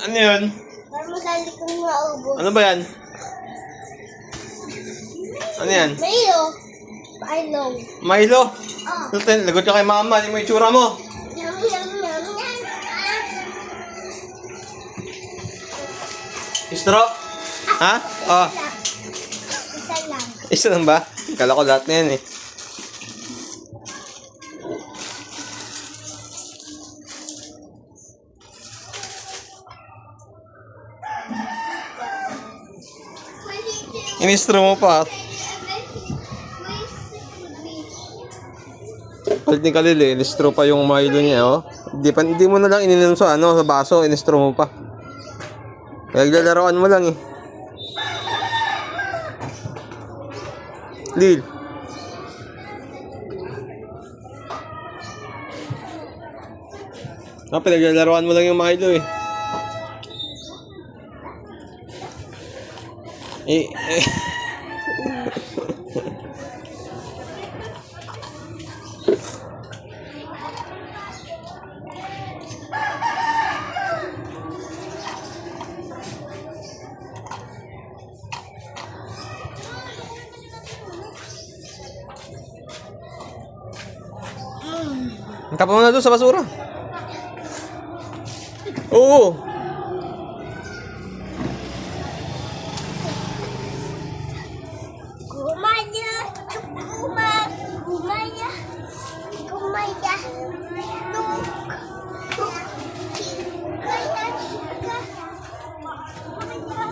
Ano yun? Para masali kong maubos. Ano ba yan? Ano yan? Mayo. Milo. Milo? Ah. Lagot ka kay mama. Ano mo yung tsura mo? Yum, yum, yum, yum. Straw? Ha? Oh. Isa lang. Isa lang ba? Kala ko lahat na yan eh. In-straw mo pa. Palit ni Kalil eh. In-straw pa yung Milo niya oh. Hindi mo na lang ininom sa baso. In-straw mo pa. Naglalaroan mo lang eh. Lil. Pinaglalaroan mo lang yung Milo eh. Tapa mo na doon sa basura. Oo. Gumaya. Gumaya. Gumaya.